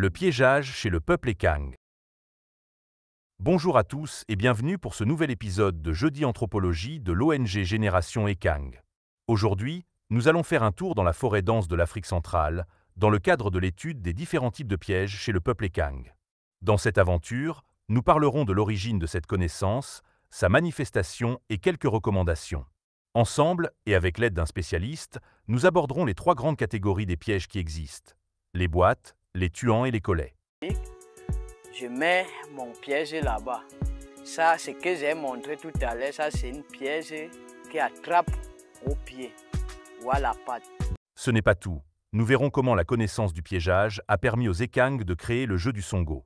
Le piégeage chez le peuple Ekang. Bonjour à tous et bienvenue pour ce nouvel épisode de Jeudi Anthropologie de l'ONG Génération Ekang. Aujourd'hui, nous allons faire un tour dans la forêt dense de l'Afrique centrale, dans le cadre de l'étude des différents types de pièges chez le peuple Ekang. Dans cette aventure, nous parlerons de l'origine de cette connaissance, sa manifestation et quelques recommandations. Ensemble, et avec l'aide d'un spécialiste, nous aborderons les trois grandes catégories des pièges qui existent: les boîtes, les tuants et les collets. Je mets mon piège là-bas. Ça, ce que j'ai montré tout à l'heure, ça c'est une piège qui attrape au pied ou à la patte. Ce n'est pas tout. Nous verrons comment la connaissance du piégeage a permis aux Ekang de créer le jeu du Songo.